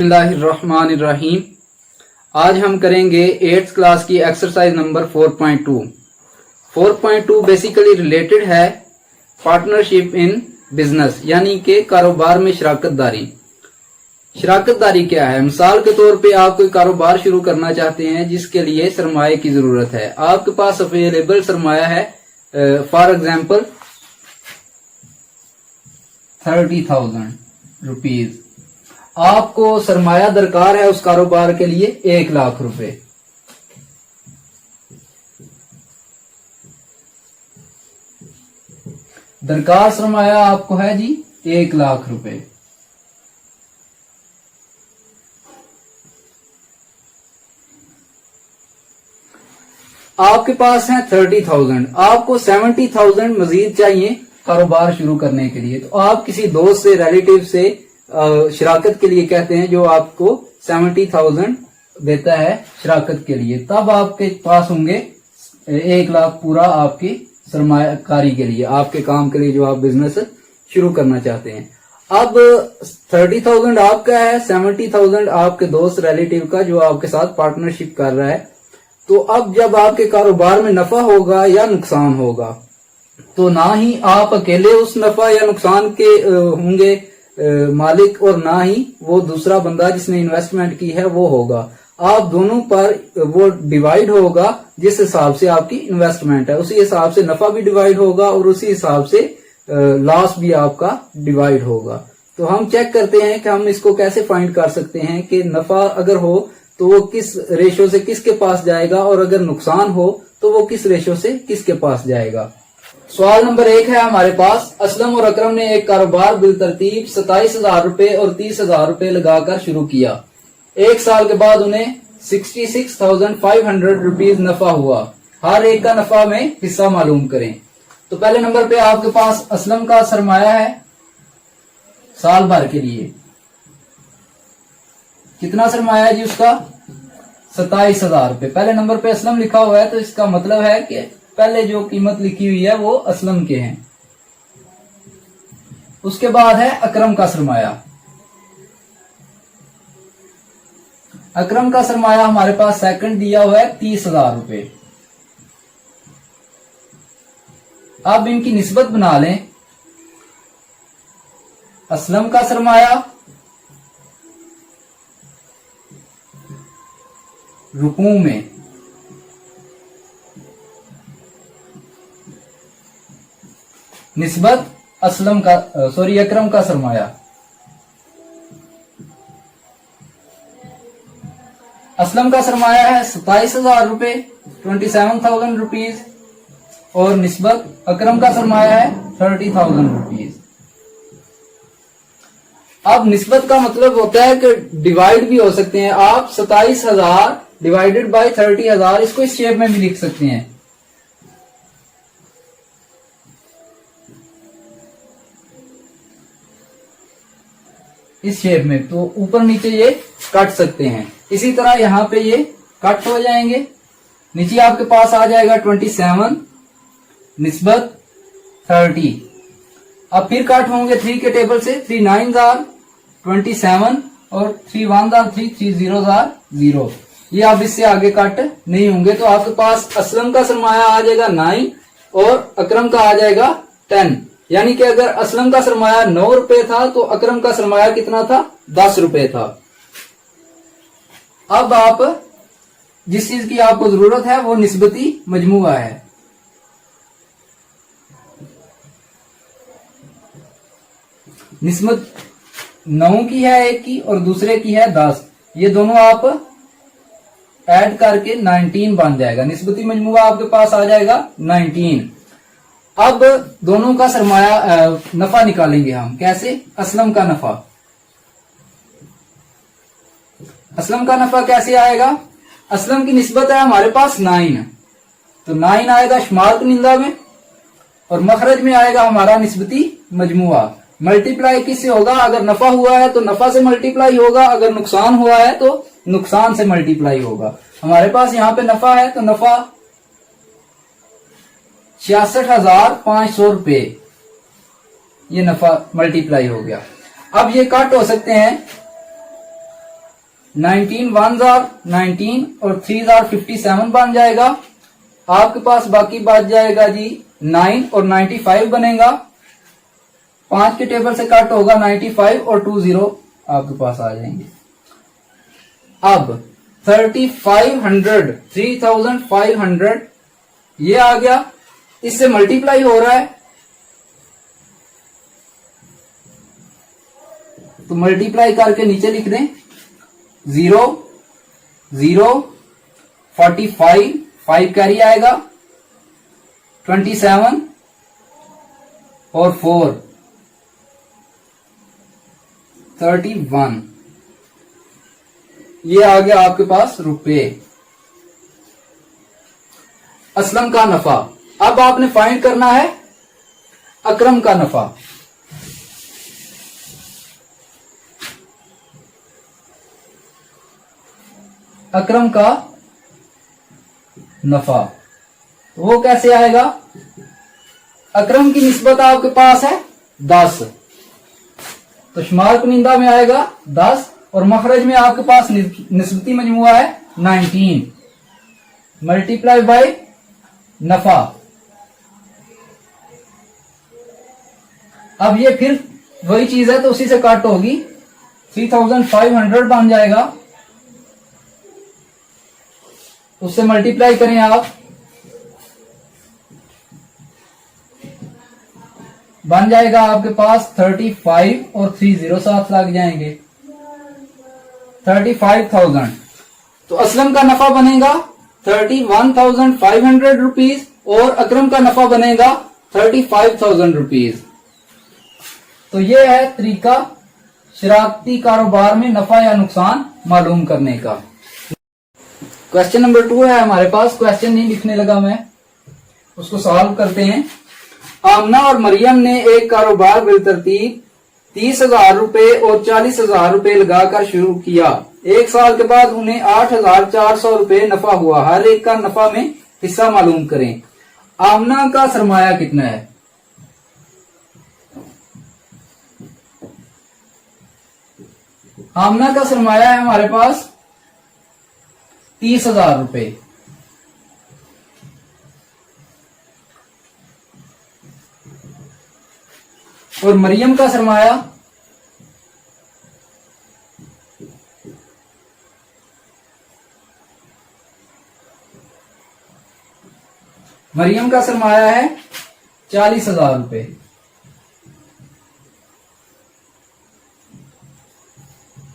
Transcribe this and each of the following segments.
बिस्मिल्लाहिर्रहमानिर्रहीम। आज हम करेंगे 8th क्लास की एक्सरसाइज नंबर 4.2। 4.2 बेसिकली रिलेटेड है पार्टनरशिप इन बिजनेस, यानी कि कारोबार में शराकतदारी। शराकतदारी क्या है? मिसाल के तौर पे आप कोई कारोबार शुरू करना चाहते हैं जिसके लिए सरमाए की जरूरत है। आपके पास अवेलेबल सरमाया है फॉर एग्जाम्पल 30,000 रुपीज। आपको सरमाया दरकार है उस कारोबार के लिए 1 लाख रुपए। दरकार सरमाया आपको है जी 1 लाख रुपए। आपके पास है 30,000, आपको 70,000 मजीद चाहिए कारोबार शुरू करने के लिए। तो आप किसी दोस्त से, रिलेटिव से शराकत के लिए कहते हैं जो आपको 70,000 देता है शराकत के लिए। तब आपके पास होंगे 1 लाख पूरा आपकी सरमायाकारी के लिए, आपके काम के लिए जो आप बिजनेस शुरू करना चाहते हैं। अब 30,000 आपका है, 70,000 आपके दोस्त रिलेटिव का जो आपके साथ पार्टनरशिप कर रहा है। तो अब जब आपके कारोबार में नफा होगा या नुकसान होगा, तो ना ही आप अकेले उस नफा या नुकसान के होंगे मालिक, और ना ही वो दूसरा बंदा जिसने इन्वेस्टमेंट की है वो होगा। आप दोनों पर वो डिवाइड होगा जिस हिसाब से आपकी इन्वेस्टमेंट है, उसी हिसाब से नफा भी डिवाइड होगा और उसी हिसाब से लॉस भी आपका डिवाइड होगा। तो हम चेक करते हैं कि हम इसको कैसे फाइंड कर सकते हैं कि नफा अगर हो तो वो किस रेशो से किसके पास जाएगा, और अगर नुकसान हो तो वो किस रेशो से किसके पास जाएगा। सवाल नंबर 1 है हमारे पास। असलम और अकरम ने एक कारोबार बिलतरतीब 27,000 रुपए और 30,000 रुपए लगाकर शुरू किया। 1 साल के बाद उन्हें 66,500 रुपीज नफा हुआ। हर एक का नफा में हिस्सा मालूम करें। तो पहले नंबर पे आपके पास असलम का सरमाया है साल भर के लिए। कितना सरमाया है जी उसका? 27,000 रुपए। पहले नंबर पे असलम लिखा हुआ है तो इसका मतलब है कि पहले जो कीमत लिखी हुई है वो असलम के हैं। उसके बाद है अकरम का सरमाया। अकरम का सरमाया हमारे पास सेकंड दिया हुआ है 30,000 रुपए। अब इनकी निस्बत बना लें। असलम का सरमाया रुपयों में, निस्बत अकरम का सरमाया। असलम का सरमाया है 27,000 रुपए, 27,000 रुपीज, और निस्बत अकरम का सरमाया है 30,000 रुपीज। अब निस्बत का मतलब होता है कि डिवाइड भी हो सकते हैं। आप 27,000 डिवाइडेड बाय 30,000 इसको इस शेप में भी लिख सकते हैं। इस शेप में तो ऊपर नीचे ये कट सकते हैं। इसी तरह यहां पे ये कट हो जाएंगे। नीचे आपके पास आ जाएगा 27 निस्बत 30। अब फिर कट होंगे 3 के टेबल से। 3 9 जार 27 और 3 1 जार 3 3 0 जार 0। ये अब इससे आगे कट नहीं होंगे। तो आपके पास असलम का सरमाया आ जाएगा 9 और अकरम का आ जाएगा 10। यानी कि अगर असलम का सरमाया 9 रुपए था तो अकरम का सरमाया कितना था? 10 रुपए था। अब आप जिस चीज की आपको जरूरत है वो निस्बती मजमुआ है। निस्बत 9 की है एक की और दूसरे की है 10। ये दोनों आप ऐड करके 19 बन जाएगा। निस्बती मजमुआ आपके पास आ जाएगा 19। अब दोनों का सरमाया नफा निकालेंगे हम। कैसे? असलम का नफा। असलम का नफा कैसे आएगा? असलम की निस्बत है हमारे पास 9, तो 9 आएगा शुमार कुनिंदा में, और मखरज में आएगा हमारा निस्बती मजमुआ। मल्टीप्लाई किससे होगा? अगर नफा हुआ है तो नफा से मल्टीप्लाई होगा, अगर नुकसान हुआ है तो नुकसान से मल्टीप्लाई होगा। हमारे पास यहाँ पे नफा है तो नफा 66,500 रुपए, ये नफा मल्टीप्लाई हो गया। अब ये कट हो सकते हैं 19 1s आर 19 और 3s आर 57 बन जाएगा। आपके पास बाकी बच जाएगा जी 9 और 95 बनेगा। 5 के टेबल से कट होगा 95 और 20 आपके पास आ जाएंगे। अब 3500 ये आ गया, इससे मल्टीप्लाई हो रहा है तो मल्टीप्लाई करके नीचे लिख दें 0 0 45 5 कैरी आएगा 27 और 4 31 ये आ गया आपके पास रुपए। असलम का नफा। अब आपने फाइंड करना है अकरम का नफा। अकरम का नफा वो कैसे आएगा? अकरम की निस्बत आपके पास है 10, तो शुमार कुनिंदा में आएगा 10 और मखरज में आपके पास निस्बती मजमुआ है 19 मल्टीप्लाई बाय नफा। अब ये फिर वही चीज है तो उसी से काट होगी 3500 बन जाएगा, उससे मल्टीप्लाई करें आप, बन जाएगा आपके पास 35 और 30 साथ लग जाएंगे 35,000। तो असलम का नफा बनेगा 31,500 रुपीज और अकरम का नफा बनेगा 35,000 रुपीज। तो ये है तरीका शराकती कारोबार में नफा या नुकसान मालूम करने का। क्वेश्चन नंबर 2 है हमारे पास। क्वेश्चन नहीं लिखने लगा मैं, उसको सॉल्व करते हैं। आमना और मरियम ने एक कारोबार बिलतरतीब 30,000 रुपए और 40,000 रुपए लगाकर शुरू किया। 1 साल के बाद उन्हें 8,400 रुपए नफा हुआ। हर एक का नफा में हिस्सा मालूम करें। आमना का सरमाया कितना है? आमना का सरमाया है हमारे पास 30,000 रुपए। और मरियम का सरमाया है 40,000 रुपए।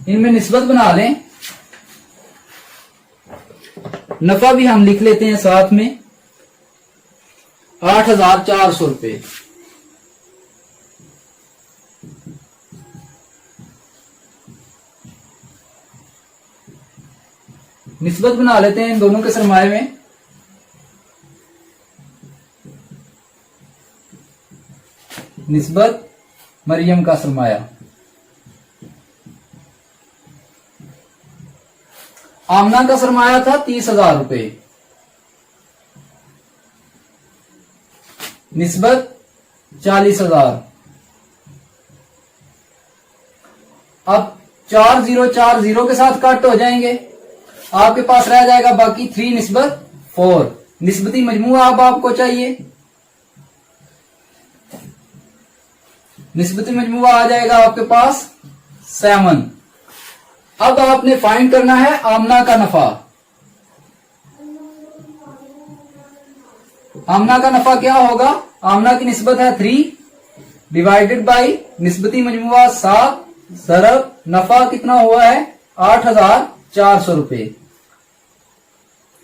इनमें निस्बत बना लें। नफा भी हम लिख लेते हैं साथ में 8,400 रुपए। निस्बत बना लेते हैं इन दोनों के सरमाए में। निस्बत मरियम का सरमाया। आमना का सरमाया था 30,000 रुपए। निस्बत 40,000। अब 4040 के साथ कट हो जाएंगे। आपके पास रह जाएगा बाकी 3 निस्बत 4। निस्बती मजमुआ अब आपको चाहिए। निस्बती मजमुआ आ जाएगा आपके पास 7। अब आपने फाइंड करना है आमना का नफा। आमना का नफा क्या होगा? आमना की निस्बत है 3 डिवाइडेड बाई निस्बती मजमुआ 7 ज़रब नफा कितना हुआ है 8,400 रुपए।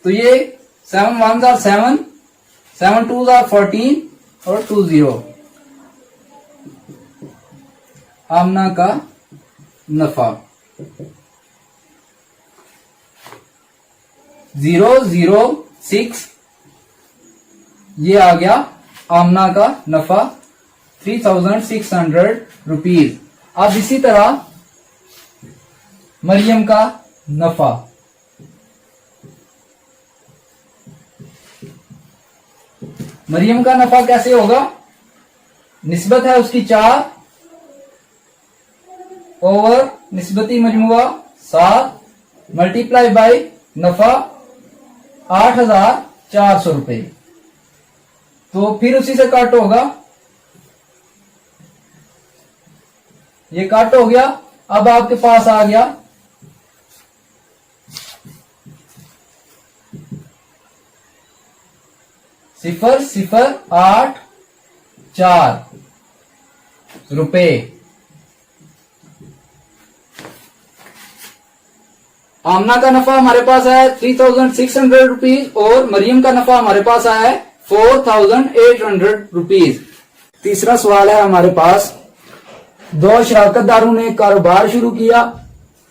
तो ये 7 1s are 7, 7 2s are 14 और 20। आमना का नफा 006 ये आ गया आमना का नफा 3,600 रुपीज। अब इसी तरह मरियम का नफा कैसे होगा? निस्बत है उसकी 4 ओवर निस्बती मजमुआ 7 मल्टीप्लाई बाय नफा 8,400 रुपए। तो फिर उसी से कट होगा, ये कट हो गया। अब आपके पास आ गया 0,084 रुपए। आमना का नफा हमारे पास आया 3,600 रुपीज और मरियम का नफा हमारे पास आया है 4,800 रुपीज। तीसरा सवाल है हमारे पास, दो शराकतदारों ने कारोबार शुरू किया।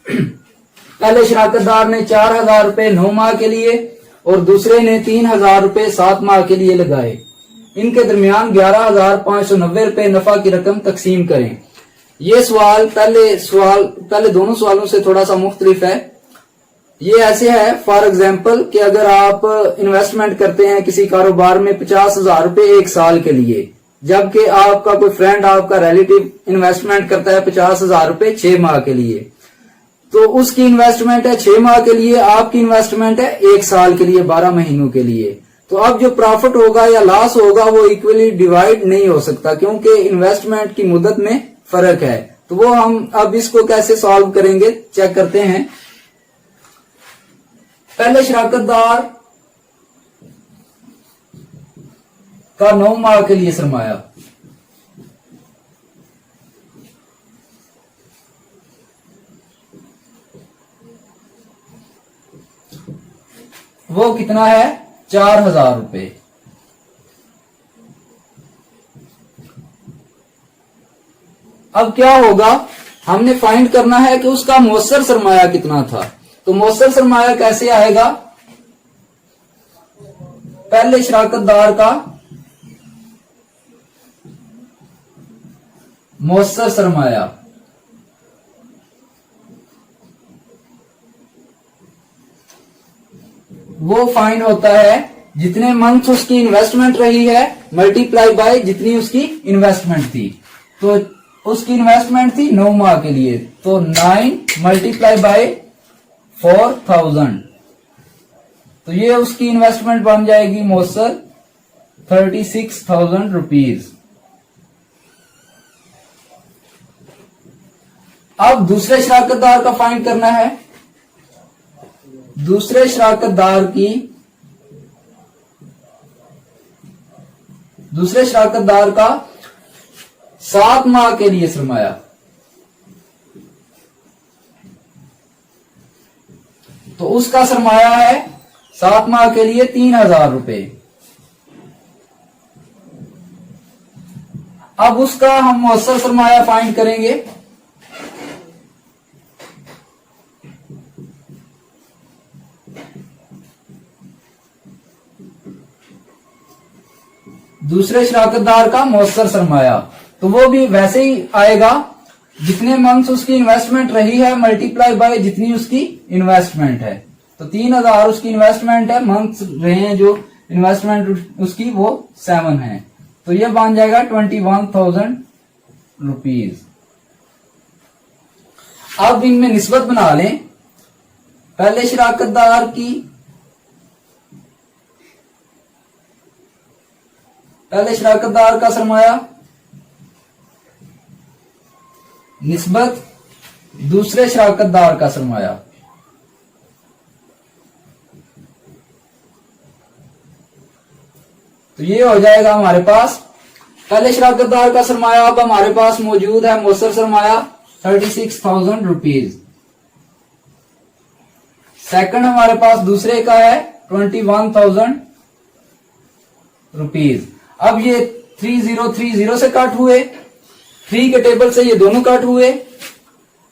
पहले शराकतदार ने 4,000 रुपए 9 माह के लिए और दूसरे ने 3,000 रुपए 7 माह के लिए लगाए। इनके दरमियान 11,590 रुपए नफा की रकम तकसीम करें। ये सवाल पहले दोनों सवालों से थोड़ा सा मुख्तलिफ है। ये ऐसे है, फॉर एग्जाम्पल कि अगर आप इन्वेस्टमेंट करते हैं किसी कारोबार में 50,000 रुपए 1 साल के लिए, जबकि आपका कोई फ्रेंड, आपका रिलेटिव इन्वेस्टमेंट करता है 50,000 रुपए 6 माह के लिए, तो उसकी इन्वेस्टमेंट है 6 माह के लिए, आपकी इन्वेस्टमेंट है 1 साल के लिए, 12 महीनों के लिए। तो अब जो प्रॉफिट होगा या लॉस होगा वो इक्वली डिवाइड नहीं हो सकता, क्योंकि इन्वेस्टमेंट की मुद्दत में फर्क है। तो वो हम अब इसको कैसे सॉल्व करेंगे, चेक करते हैं। पहले शराकतदार का 9 माह के लिए सरमाया, वो कितना है 4,000 रुपए। अब क्या होगा, हमने फाइंड करना है कि उसका मौसर सरमाया कितना था। तो मौसर सरमाया कैसे आएगा, पहले शराकतदार का मौसर सरमाया, वो फाइंड होता है जितने मंथ उसकी इन्वेस्टमेंट रही है मल्टीप्लाई बाय जितनी उसकी इन्वेस्टमेंट थी। तो उसकी इन्वेस्टमेंट थी 9 माह के लिए, तो 9 मल्टीप्लाई बाय 4,000, तो ये उसकी इन्वेस्टमेंट बन जाएगी मौसर 36,000 रुपीज। अब दूसरे शराकतदार का फाइंड करना है। दूसरे शराकतदार का 7 माह के लिए सरमाया, तो उसका सरमाया है 7 माह के लिए 3,000 रुपए। अब उसका हम मौसर सरमाया फाइंड करेंगे। दूसरे शराकतदार का मौसर सरमाया, तो वो भी वैसे ही आएगा, जितने मंथ्स उसकी इन्वेस्टमेंट रही है मल्टीप्लाई बाय जितनी उसकी इन्वेस्टमेंट है। तो 3,000 उसकी इन्वेस्टमेंट है, मंथ्स रहे हैं जो इन्वेस्टमेंट उसकी वो 7 है, तो ये बन जाएगा 21,000 रुपीज। अब इनमें निस्बत बना लें। पहले शराकतदार का सरमाया निस्बत दूसरे शराकतदार का सरमाया, तो ये हो जाएगा हमारे पास पहले शराकतदार का सरमाया। अब हमारे पास मौजूद है मौसर सरमाया 36,000 रुपीज। सेकंड हमारे पास दूसरे का है 21,000 रुपीज। अब ये 3030 से कट हुए, 3 के टेबल से ये दोनों कट हुए,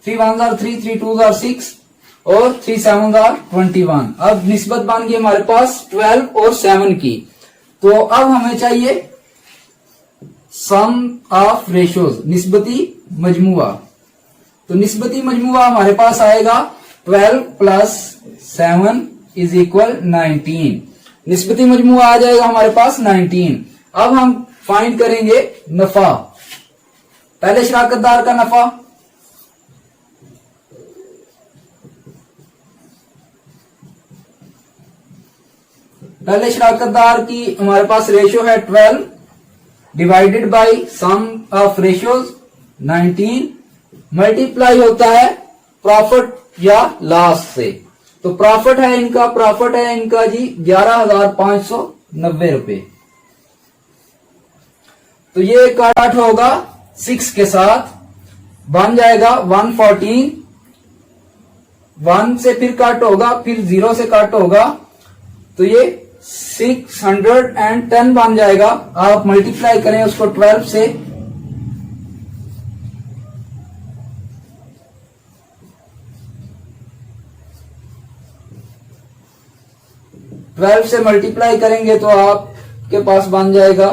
3 1s are 3, 3 2s are 6 और 3 7s are 21। अब निस्बत बन गई हमारे पास 12 और 7 की। तो अब हमें चाहिए सम ऑफ रेशियोज, निस्बती मजमुआ। तो निस्बती मजमुआ हमारे पास आएगा 12 प्लस 7 इज इक्वल 19। निस्बती मजमुआ आ जाएगा हमारे पास 19। अब हम फाइंड करेंगे नफा। पहले शराकतदार का नफा पहले शराकतदार की हमारे पास रेशियो है 12 divided by sum of ratios 19 multiply होता है प्रॉफिट या लॉस से। तो प्रॉफिट है इनका जी 11,590 रुपए। तो ये काट होगा 6 के साथ, बन जाएगा 114, 1 से फिर काट होगा, फिर 0 से काट होगा, तो ये 610 बन जाएगा। आप मल्टीप्लाई करें उसको 12 से, मल्टीप्लाई करेंगे तो आपके पास बन जाएगा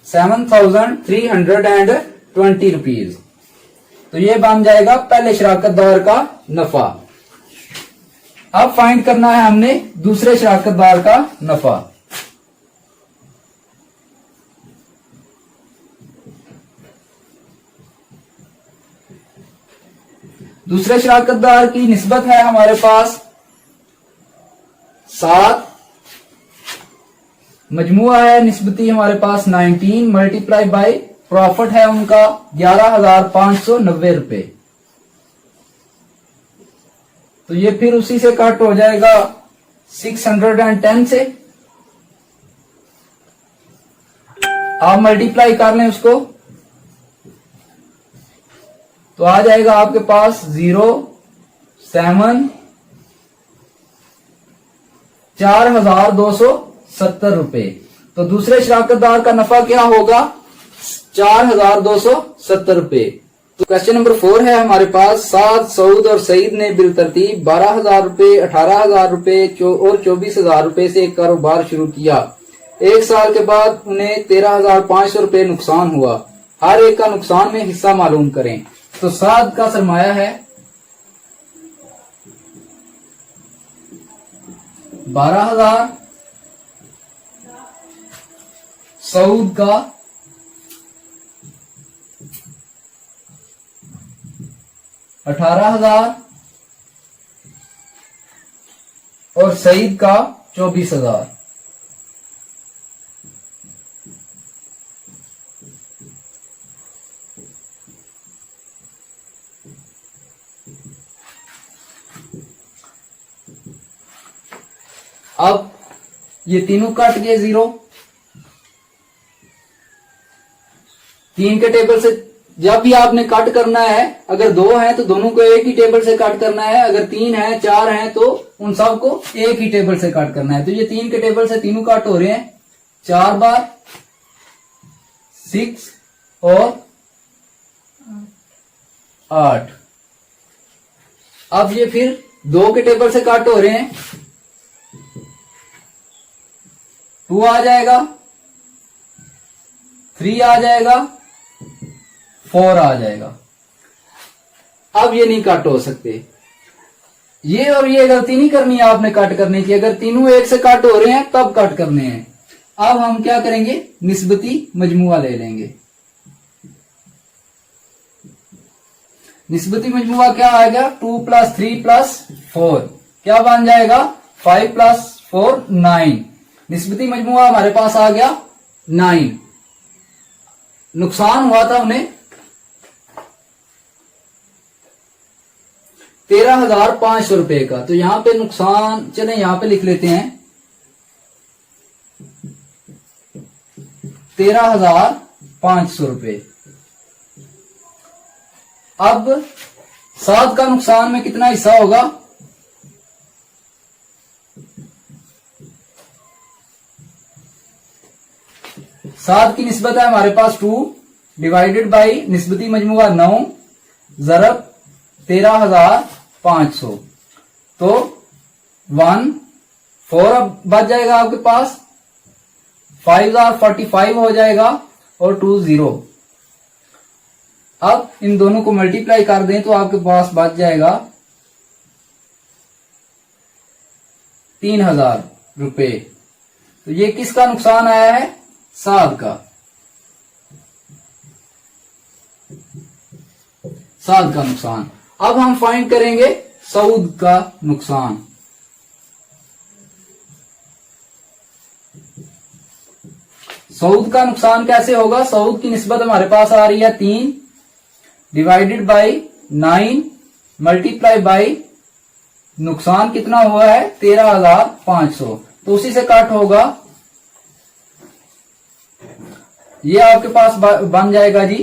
7,320 रुपीज। तो ये बन जाएगा पहले शराकतदार का नफा। अब फाइंड करना है हमने दूसरे शराकतदार का नफा। दूसरे शराकतदार की निस्बत है हमारे पास 7, मजमुआ है निस्बती हमारे पास 19 मल्टीप्लाई बाय प्रॉफिट है उनका 11,590 रुपए। तो ये फिर उसी से कट हो जाएगा 610 से। आप मल्टीप्लाई कर लें उसको तो आ जाएगा आपके पास 0,7 4,270 रुपए। तो दूसरे शराकतदार का नफा क्या होगा 4,270 रुपए। तो क्वेश्चन नंबर 4 है हमारे पास, साद, सऊद और सईद ने बिलतरतीब 12,000 रुपए, 18,000 रुपए और 24,000 रुपए से एक कारोबार शुरू किया। एक साल के बाद उन्हें 13,500 रुपए नुकसान हुआ। हर एक का नुकसान में हिस्सा मालूम करें। तो साद का सरमाया है 12,000, सऊद का 18,000 और सईद का 24,000। अब ये तीनों कट गए 0। 3 के टेबल से जब भी आपने कट करना है, अगर 2 है तो दोनों को एक ही टेबल से कट करना है, अगर 3 है 4 है तो उन सबको एक ही टेबल से कट करना है। तो ये 3 के टेबल से तीनों कट हो रहे हैं 4 बार, 6 और 8। अब ये फिर 2 के टेबल से कट हो रहे हैं, 2 आ जाएगा, 3 आ जाएगा, 4 आ जाएगा। अब ये नहीं कट हो सकते। ये और ये गलती नहीं करनी है आपने कट करने की। अगर तीनों एक से कट हो रहे हैं तब कट करने हैं। अब हम क्या करेंगे, निस्बती मजमुआ ले लेंगे। निस्बती मजमुआ क्या आएगा, 2 + 3 + 4 क्या बन जाएगा, 5 + 4 9। निस्बती मजमुआ हमारे पास आ गया 9। नुकसान हुआ था उन्हें 13,500 रुपए का। तो यहां पे नुकसान, चलें यहां पे लिख लेते हैं 13,500 रुपए। अब साद का नुकसान में कितना हिस्सा होगा, साद की निस्बत है हमारे पास 2 डिवाइडेड बाई निस्बती मजमुआ 9 ज़रब 13,500। तो 1 4 अब बच जाएगा आपके पास, 5,45 हो जाएगा और 2 0। अब इन दोनों को मल्टीप्लाई कर दें तो आपके पास बच जाएगा 3,000 रुपए। तो ये किसका नुकसान आया है, साद का। साद का नुकसान। अब हम फाइंड करेंगे सऊद का नुकसान। सऊद का नुकसान कैसे होगा? सऊद की निस्बत हमारे पास आ रही है 3 डिवाइडेड बाई 9 मल्टीप्लाई बाई नुकसान कितना हुआ है 13,500, तो उसी से कट होगा। ये आपके पास बन जाएगा जी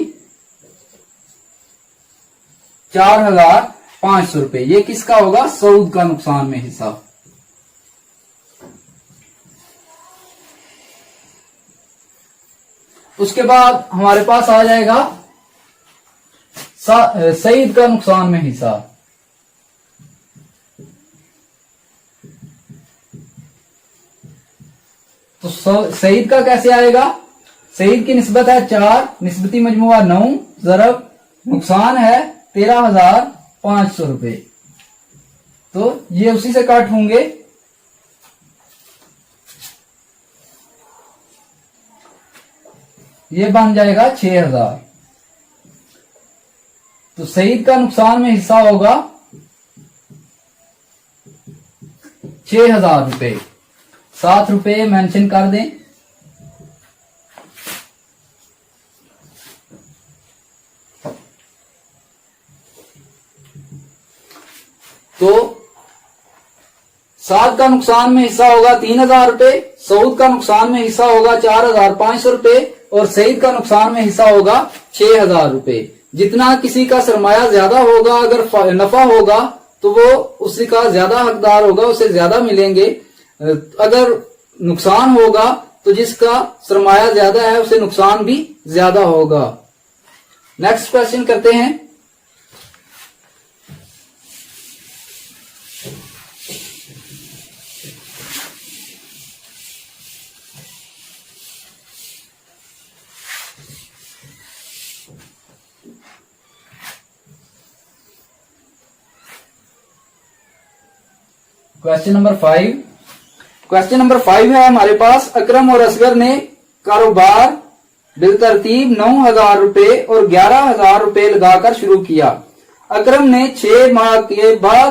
4,500 रुपए। ये किसका होगा? सऊद का नुकसान में हिस्सा। उसके बाद हमारे पास आ जाएगा सईद का नुकसान में हिस्सा। तो सईद का कैसे आएगा? सईद की निस्बत है 4, निस्बती मजमुआ 9 ज़रब नुकसान है 13,500 रुपए, तो ये उसी से काट होंगे। ये बन जाएगा 6,000। तो सईद का नुकसान में हिस्सा होगा 6,000 रुपए। 7 रुपए मेंशन कर दें। तो साद का नुकसान में हिस्सा होगा 3,000 रुपए, सऊद का नुकसान में हिस्सा होगा 4,500 रुपए और सईद का नुकसान में हिस्सा होगा 6,000 रुपए। जितना किसी का सरमाया ज्यादा होगा, अगर नफा होगा तो वो उसी का ज्यादा हकदार होगा, उसे ज्यादा मिलेंगे। अगर नुकसान होगा तो जिसका सरमाया ज्यादा है उसे नुकसान भी ज्यादा होगा। नेक्स्ट क्वेश्चन करते हैं। Question number 5। क्वेश्चन नंबर 5 है हमारे पास, अकरम और असगर ने कारोबार बिलतरतीब 9,000 रुपए और 11,000 रुपए लगाकर शुरू किया। अकरम ने 6 माह के बाद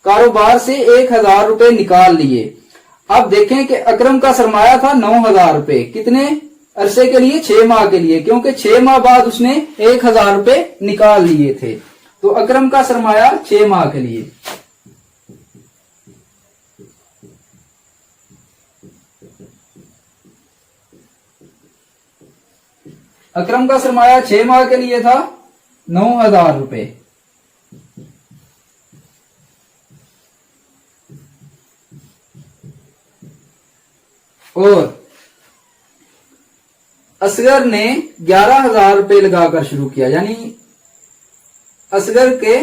कारोबार से 1,000 रुपए निकाल लिए। अब देखें कि अकरम का सरमाया था 9,000 रुपए, कितने अरसे के लिए? 6 माह के लिए, क्योंकि 6 माह बाद उसने 1,000 रुपए निकाल लिए थे। तो अकरम का सरमाया 6 माह के लिए। अकरम का सरमाया 6 माह के लिए था 9,000 रुपए। और असगर ने 11,000 रुपए लगाकर शुरू किया, यानी असगर के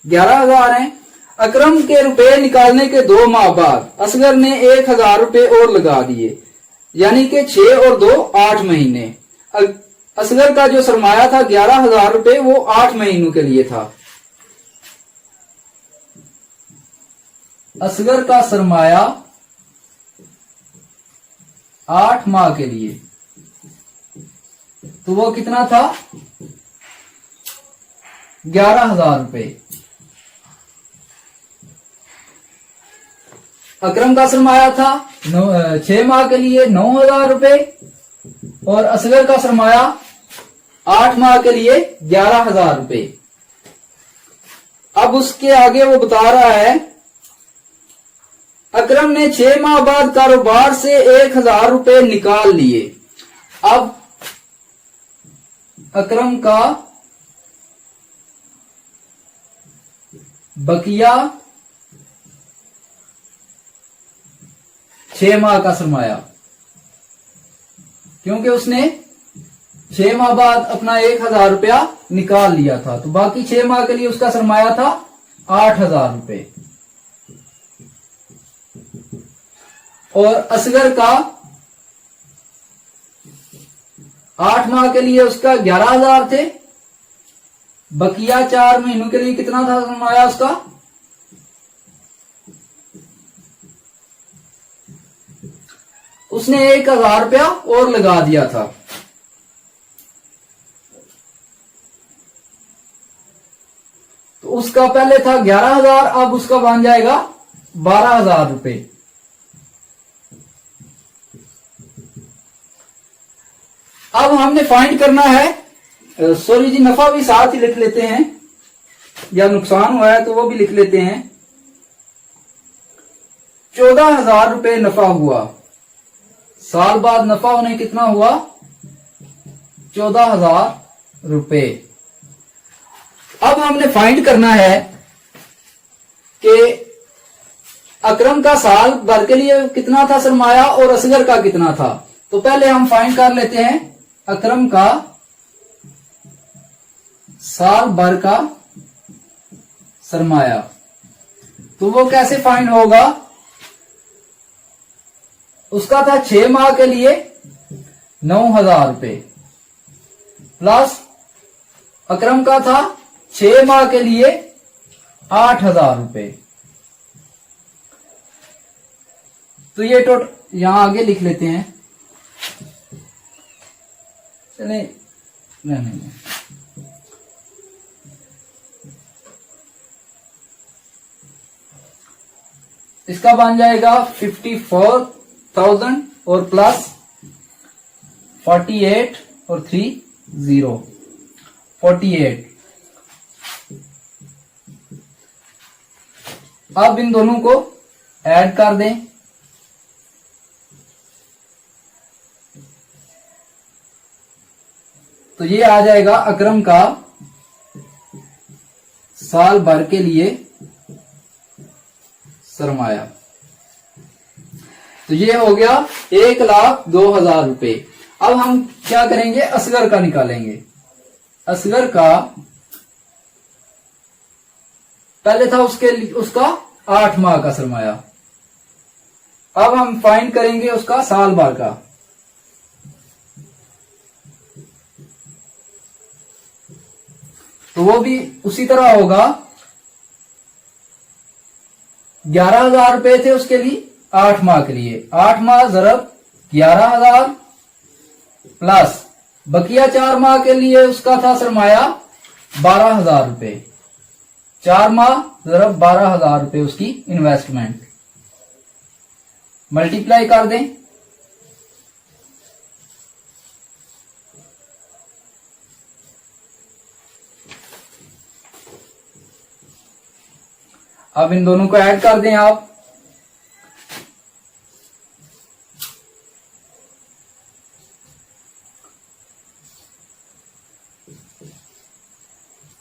11,000 हैं। अकरम के रुपए निकालने के 2 माह बाद असगर ने 1,000 रुपए और लगा दिए, यानी कि 6 और 2 8 महीने। असगर का जो सरमाया था 11,000 रुपए वो 8 महीनों के लिए था। असगर का सरमाया 8 माह के लिए, तो वो कितना था? 11,000 रुपए। अकरम का सरमाया था 6 माह के लिए 9,000 रुपए और असगर का सरमाया 8 माह के लिए 11,000 रुपए। अब उसके आगे वो बता रहा है, अकरम ने 6 माह बाद कारोबार से 1,000 रुपए निकाल लिए। अब अकरम का बकिया 6 माह का सरमाया, क्योंकि उसने 6 माह बाद अपना 1,000 रुपया निकाल लिया था, तो बाकी 6 माह के लिए उसका सरमाया था 8,000 रुपए। और असगर का 8 माह के लिए उसका 11,000 थे, बकिया 4 महीनों के लिए कितना था सरमाया उसका? उसने 1,000 रुपया और लगा दिया था। तो उसका पहले था 11,000, अब उसका बन जाएगा 12,000 रुपए। अब हमने फाइंड करना है, सॉरी जी, नफा भी साथ ही लिख लेते हैं, या नुकसान हुआ है तो वो भी लिख लेते हैं। 14,000 रुपए नफा हुआ, साल बाद नफा उन्हें कितना हुआ? 14,000 रुपए। अब हमने फाइंड करना है कि अकरम का साल भर के लिए कितना था सरमाया और असगर का कितना था। तो पहले हम फाइंड कर लेते हैं अकरम का साल भर का सरमाया। तो वो कैसे फाइंड होगा? उसका था 6 माह के लिए 9,000 रुपए, प्लस अकरम का था 6 माह के लिए 8,000 रुपए। तो ये टोटल यहां आगे लिख लेते हैं, चले नहीं। इसका बन जाएगा 54,000 और प्लस 48 और 3 0 48। अब इन दोनों को ऐड कर दें, तो ये आ जाएगा अकरम का साल भर के लिए सरमाया। तो ये हो गया 1,02,000 रुपए। अब हम क्या करेंगे? असगर का निकालेंगे। असगर का पहले था उसका 8 माह का सरमाया, अब हम फाइंड करेंगे उसका साल भर का। तो वो भी उसी तरह होगा, 11,000 रुपए थे उसके लिए 8 माह के लिए, 8 माह ज़रब 11,000 प्लस बकिया 4 माह के लिए उसका था सरमाया 12,000 रुपए, 4 माह ज़रब 12,000 रुपए उसकी इन्वेस्टमेंट, मल्टीप्लाई कर दें। अब इन दोनों को ऐड कर दें आप,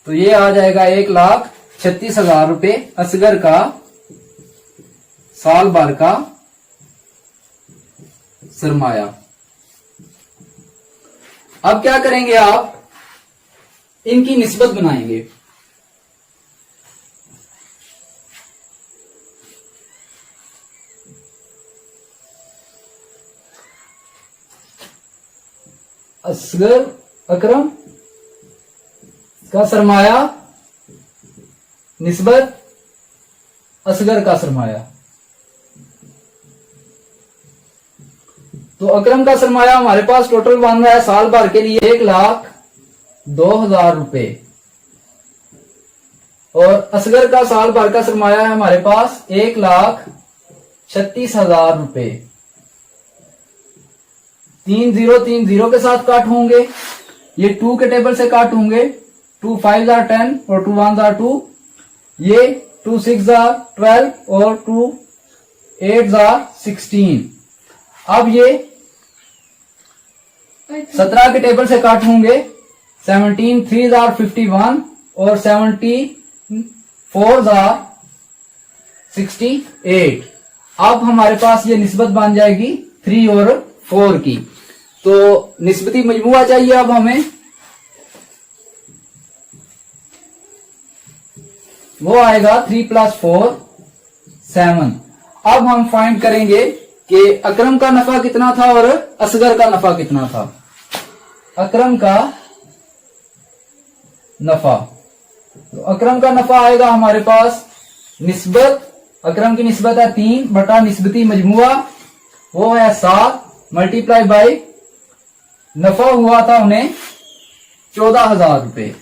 तो ये आ जाएगा 1,36,000 रुपए असगर का साल भर का सरमाया। अब क्या करेंगे आप? इनकी निस्बत बनाएंगे। असगर अकरम का सरमाया निस्बत असगर का सरमाया। तो अकरम का सरमाया हमारे पास टोटल बन रहा है साल भर के लिए 1,02,000 रुपए, और असगर का साल भर का सरमाया है हमारे पास 1,36,000 रुपए। 3 0 के साथ काट होंगे, ये 2 के टेबल से काट होंगे, 2 5 are 10 और 2 1 are 2, ये 2 6 are 12 और 2 8 are 16। अब ये 17 के टेबल से काट होंगे, 17 3 are 51 और 74 are 68। अब हमारे पास ये निस्बत बन जाएगी 3 और 4 की। तो निस्बती मजमुआ चाहिए अब हमें, वो आएगा 3 + 4 7। अब हम फाइंड करेंगे कि अकरम का नफा कितना था और असगर का नफा कितना था। अकरम का नफा, तो अकरम का नफा आएगा हमारे पास निस्बत, अकरम की निस्बत है 3 बटा निस्बती मजमुआ वो है 7 मल्टीप्लाई बाई नफा हुआ था उन्हें 14,000 रुपए।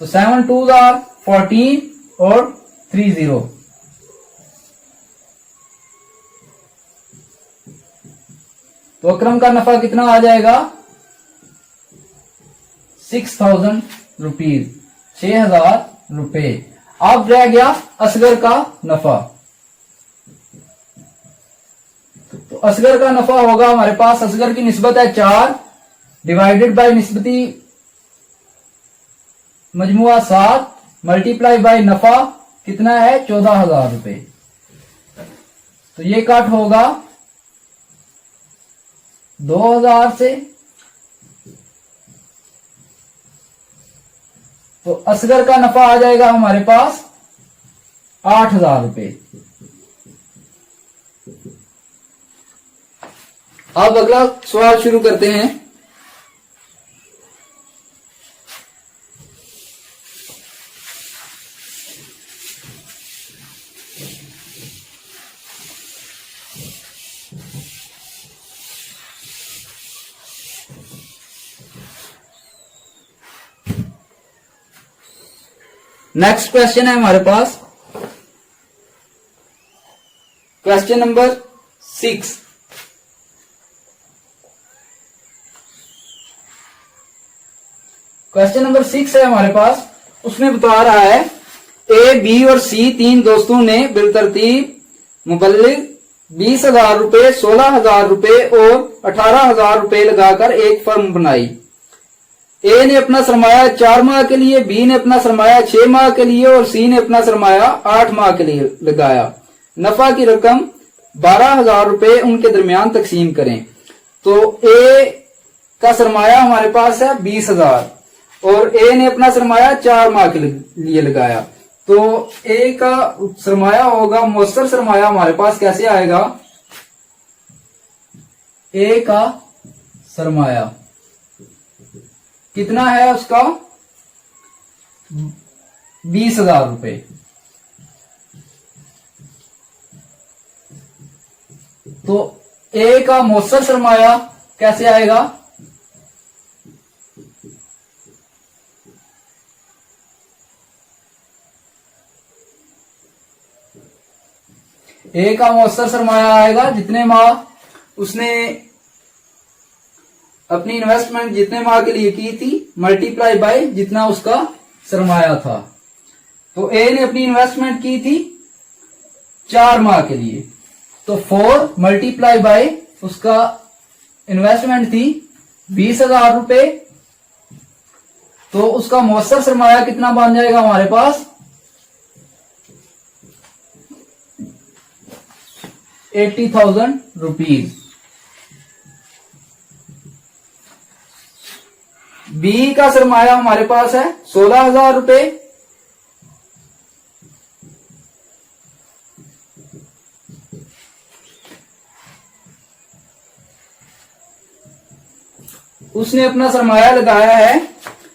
तो 7 2s आर 14 और 3 0। तो अकरम का नफा कितना आ जाएगा? 6000 रुपीज, 6000 रुपए। अब रह गया असगर का नफा। तो असगर का नफा होगा हमारे पास, असगर की निस्बत है 4 डिवाइडेड बाय निस्बती मजमुआ 7 मल्टीप्लाई बाय नफा कितना है? 14,000 रुपए। तो ये कट होगा 2000 से। तो असगर का नफा आ जाएगा हमारे पास 8,000 रुपए। अब अगला सवाल शुरू करते हैं। नेक्स्ट क्वेश्चन है हमारे पास क्वेश्चन नंबर 6। क्वेश्चन नंबर 6 है हमारे पास। उसमें बता रहा है ए, बी और सी तीन दोस्तों ने बिलतरतीब मुबल्लिग 20,000 रुपए, 16,000 रुपए और 18,000 रुपए लगाकर एक फर्म बनाई। ए ने अपना सरमाया 4 माह के लिए, बी ने अपना सरमाया 6 माह के लिए और सी ने अपना सरमाया 8 माह के लिए लगाया। नफा की रकम 12,000 रुपए उनके दरमियान तकसीम करें। तो ए का सरमाया हमारे पास है 20,000 और ए ने अपना सरमाया 4 माह के लिए लगाया। तो ए का सरमाया होगा, मौसर सरमाया हमारे पास कैसे आएगा? ए का सरमाया कितना है उसका? 20,000 रुपए। तो ए का मौसर सरमाया कैसे आएगा? ए का मौसर सरमाया आएगा जितने माह उसने अपनी इन्वेस्टमेंट जितने माह के लिए की थी मल्टीप्लाई बाय जितना उसका सरमाया था। तो ए ने अपनी इन्वेस्टमेंट की थी 4 माह के लिए, तो 4 मल्टीप्लाई बाय उसका इन्वेस्टमेंट थी 20,000 रुपए। तो उसका मौसर सरमाया कितना बन जाएगा हमारे पास? 80,000 रुपीज। बी का सरमाया हमारे पास है 16,000 रुपए। उसने अपना सरमाया लगाया है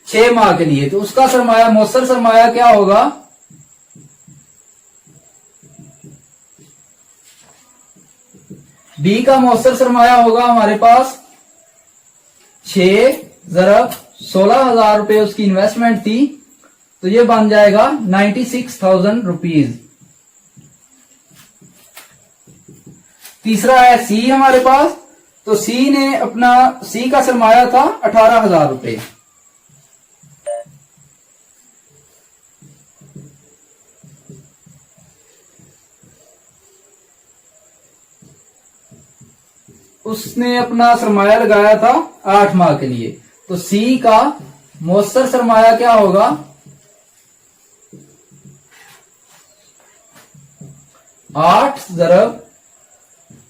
6 माह के लिए, तो उसका सरमाया मौसर सरमाया क्या होगा? बी का मौसर सरमाया होगा हमारे पास 6 ज़रब 16,000 रुपए उसकी इन्वेस्टमेंट थी, तो ये बन जाएगा 96,000 रुपीज। तीसरा है सी हमारे पास। तो सी का सरमाया था 18,000 रुपए। उसने अपना सरमाया लगाया था 8 माह के लिए, तो सी का मौसर सरमाया क्या होगा? 8 ज़रब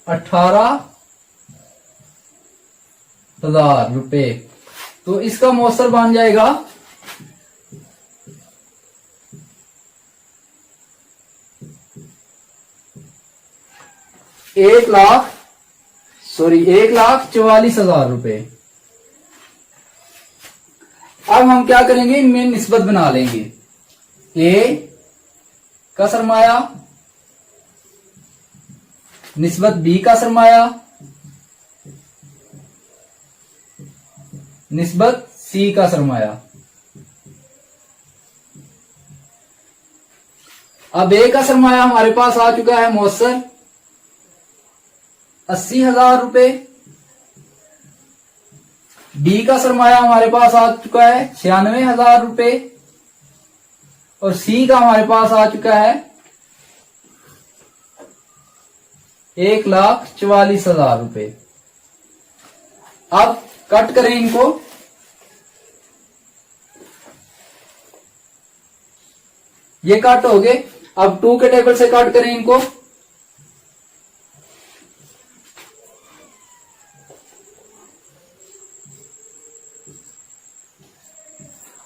18,000 रुपए। तो इसका मौसर बन जाएगा 1,44,000 रुपए। अब हम क्या करेंगे, इनमें निस्बत बना लेंगे। ए का सरमाया निस्बत बी का सरमाया निस्बत सी का सरमाया। अब ए का सरमाया हमारे पास आ चुका है मौसर 80,000 रुपए। बी का सरमाया हमारे पास आ चुका है 96,000 रुपए और सी का हमारे पास आ चुका है 1,44,000 रुपए। अब कट करें इनको। ये कट हो गए। अब 2 के टेबल से कट करें इनको।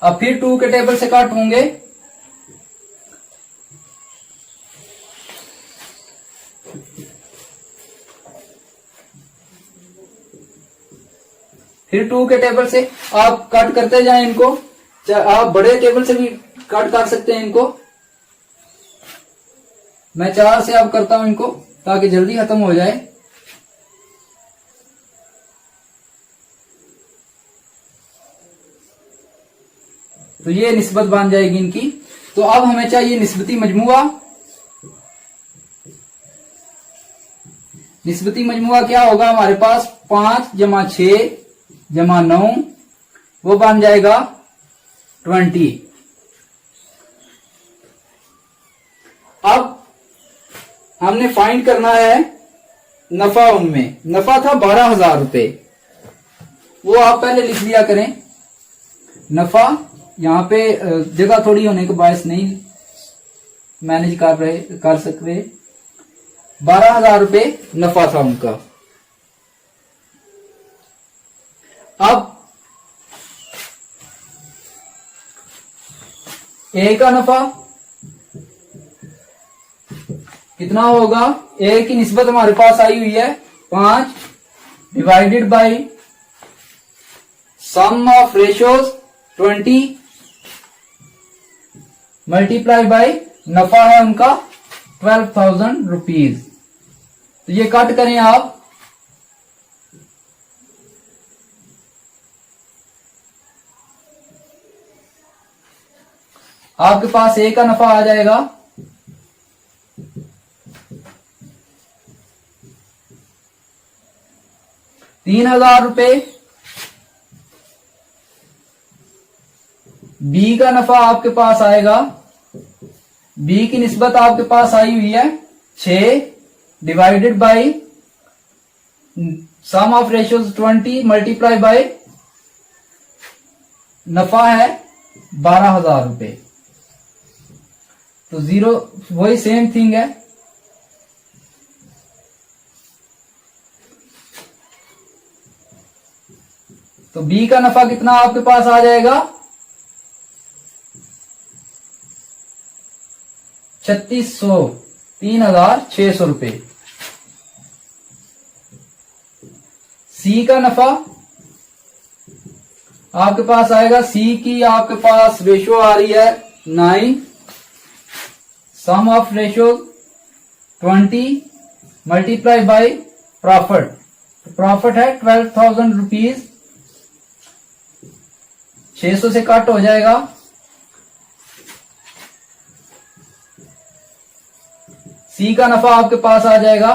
अब फिर 2 के टेबल से कट होंगे। फिर 2 के टेबल से आप कट करते जाएं इनको। आप बड़े टेबल से भी कट कर सकते हैं इनको। मैं 4 से अब करता हूं इनको ताकि जल्दी खत्म हो जाए। तो ये निस्बत बन जाएगी इनकी। तो अब हमें चाहिए निस्बती मजमुआ। निस्बती मजमुआ क्या होगा हमारे पास 5 जमा 6 जमा 9 वो बन जाएगा 20। अब हमने फाइंड करना है नफा। उनमें नफा था 12,000 रुपए। वो आप पहले लिख लिया करें। नफा यहां पे जगह थोड़ी होने के बायस नहीं मैनेज कर सकते। 12,000 रुपए नफा था उनका। अब ए का नफा कितना होगा? ए की निस्बत हमारे पास आई हुई है 5 divided by sum of ratios 20 multiply by नफा है उनका 12,000 रुपीज। तो ये कट करें आप। आपके पास ए का नफा आ जाएगा 3,000 रुपए। बी का नफा आपके पास आएगा, बी की निस्बत आपके पास आई हुई है 6 divided by sum of ratios 20 multiply by नफा है 12,000 रुपए। तो 0 वही सेम थिंग है। तो बी का नफा कितना आपके पास आ जाएगा 3600 3,600 रुपए। सी का नफा आपके पास आएगा, सी की आपके पास रेशियो आ रही है 9 sum of ratio 20 multiply by profit. Profit है 12,000 रुपीज। 600 से कट हो जाएगा। सी का नफा आपके पास आ जाएगा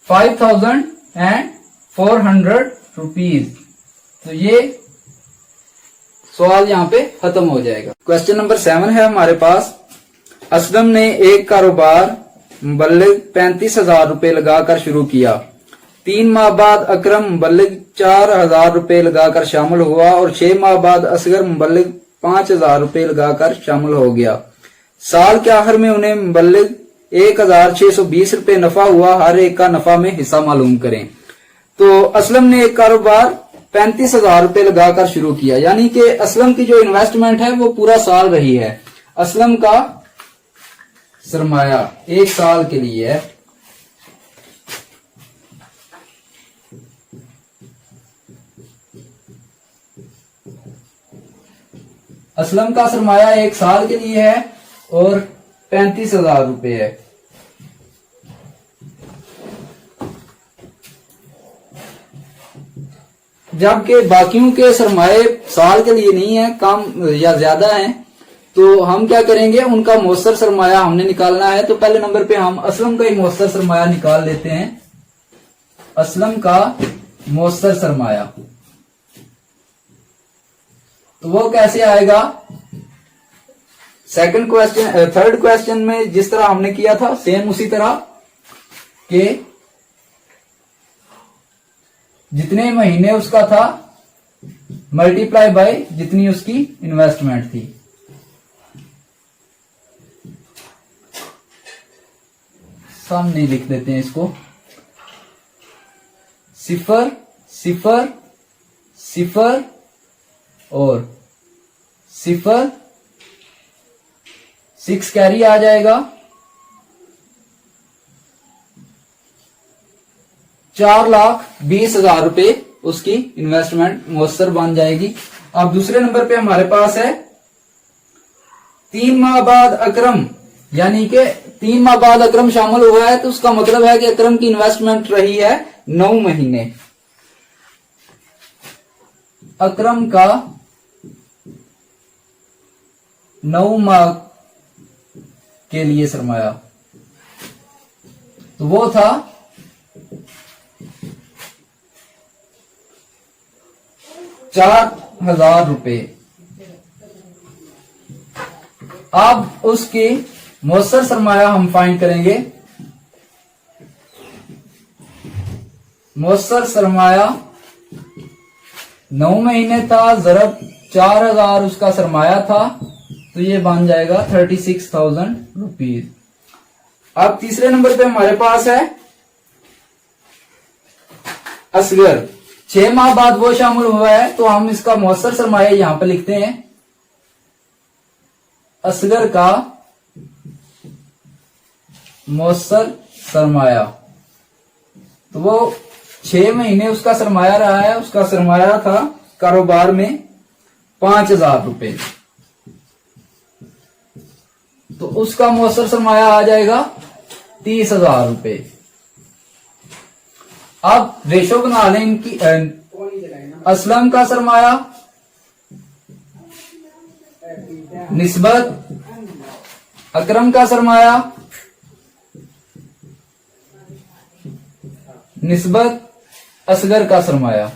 5,400 रुपीज। तो ये सवाल यहां पे खत्म हो जाएगा। क्वेश्चन नंबर 7 है हमारे पास। असलम ने एक कारोबार मुबल्लिग 35,000 रुपए लगाकर शुरू किया। 3 माह बाद अकरम मुबल्लिग 4,000 रुपए लगाकर शामिल हुआ और 6 माह बाद असगर मुबल्लिग 5,000 रुपए लगाकर शामिल हो गया। साल के आखिर में उन्हें मुबल्लिग 1,620 रुपए नफा हुआ। हर एक का नफा में हिस्सा मालूम करें। तो असलम ने एक कारोबार 35,000 रुपए लगाकर शुरू किया, यानी कि असलम की जो इन्वेस्टमेंट है वो पूरा साल रही है। असलम का सरमाया 1 साल के लिए है। असलम का सरमाया 1 साल के लिए है और 35,000 रुपए है। जबकि बाकियों के सरमाए साल के लिए नहीं है, कम या ज्यादा हैं। तो हम क्या करेंगे, उनका मौसर सरमाया हमने निकालना है। तो पहले नंबर पे हम असलम का ही मौसर सरमाया निकाल लेते हैं। असलम का मौसर सरमाया तो वो कैसे आएगा, सेकंड क्वेश्चन, थर्ड क्वेश्चन में जिस तरह हमने किया था सेम उसी तरह के जितने महीने उसका था मल्टीप्लाई बाय जितनी उसकी इन्वेस्टमेंट थी। सामने लिख देते हैं इसको, सिफर सिफर सिफर और सिफर, 6 कैरी आ जाएगा, 4,20,000 रुपए उसकी इन्वेस्टमेंट मुयस्सर बन जाएगी। अब दूसरे नंबर पे हमारे पास है 3 माह बाद अकरम, यानी कि 3 माह बाद अकरम शामिल हुआ है, तो उसका मतलब है कि अकरम की इन्वेस्टमेंट रही है 9 महीने। अकरम का 9 माह के लिए सरमाया तो वो था 4,000 रुपए। अब उसकी मुयस्सर सरमाया हम फाइंड करेंगे। मुयस्सर सरमाया 9 महीने था, जरब 4,000 उसका सरमाया था, तो ये बन जाएगा 36,000 रुपीज। अब तीसरे नंबर पे हमारे पास है असगर, 6 माह बाद वो शामिल हुआ है, तो हम इसका मुयस्सर सरमाया यहां पर लिखते हैं। असगर का मुयस्सर सरमाया तो वो 6 महीने उसका सरमाया रहा है, उसका सरमाया था कारोबार में 5,000 रुपए, तो उसका मुयस्सर सरमाया आ जाएगा 30,000 रुपए। अब रेशो बना लें इनकी। असलम का सरमाया निस्बत अकरम का सरमाया निस्बत असगर का सरमाया।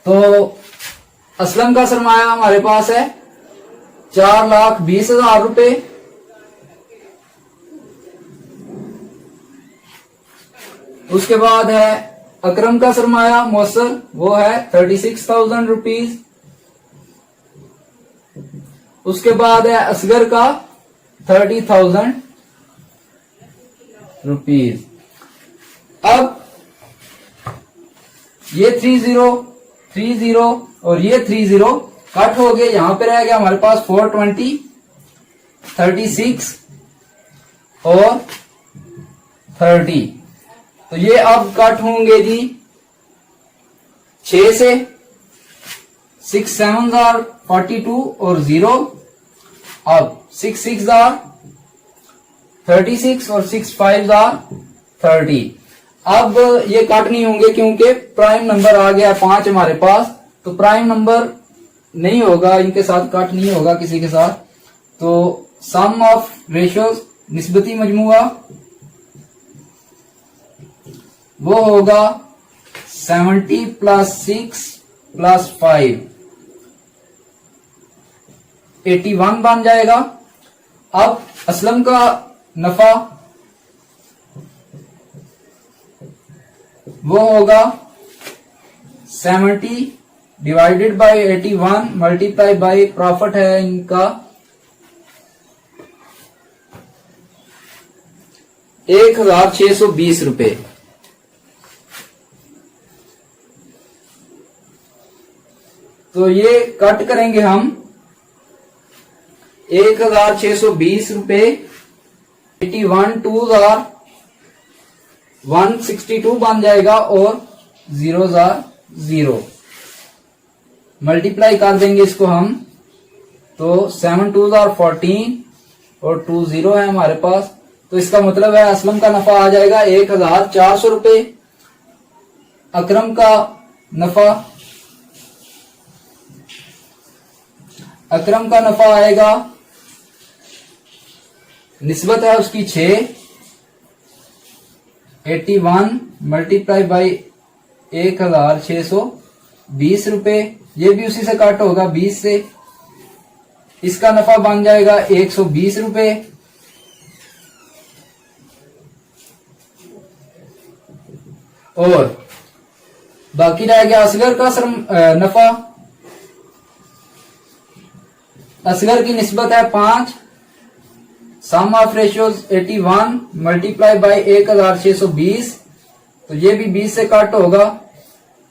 तो असलम का सरमाया हमारे पास है 4,20,000 रुपए, उसके बाद है अकरम का सरमाया मुयस्सर, वो है 36,000 रुपीज। उसके बाद है असगर का 30,000 रुपीज। अब ये 30 और ये 30 कट हो गए, यहां पे रह गया हमारे पास 420, 36 और 30। तो ये अब कट होंगे जी 6 से, 6 7 आर 42 और 0। अब 6 6 आर 36 और 6 5 आर 30। अब ये कट नहीं होंगे क्योंकि प्राइम नंबर आ गया 5 हमारे पास, तो प्राइम नंबर नहीं होगा, इनके साथ कट नहीं होगा किसी के साथ। तो सम ऑफ रेशियोज निस्बती मजमुआ वो होगा 70 + 6 + 5 81 बन जाएगा। अब असलम का नफा वो होगा 70 divided by 81 multiply by profit है इनका 1,620 रुपए। तो ये कट करेंगे हम 1,620 रुपए, 81 2 162 बन जाएगा और 0 0 मल्टीप्लाई कर देंगे इसको हम, तो 7 2 14 और 2 0 है हमारे पास। तो इसका मतलब है असलम का नफा आ जाएगा 1,400 रुपए, अकरम का नफा अकरम का नफा आएगा, निस्बत है उसकी 6, 81 मल्टीप्लाई बाई 1620 रुपए, ये भी उसी से काट होगा 20 से। इसका नफा बन जाएगा 120 रुपए। और बाकी रह गया असगर का नफा। असगर की निस्बत है 5, सम ऑफ रेशियोज 81 मल्टीप्लाई बाई 1620, तो ये भी 20 से काट होगा,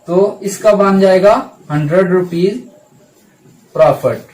तो इसका बन जाएगा 100 रुपीज प्रॉफिट।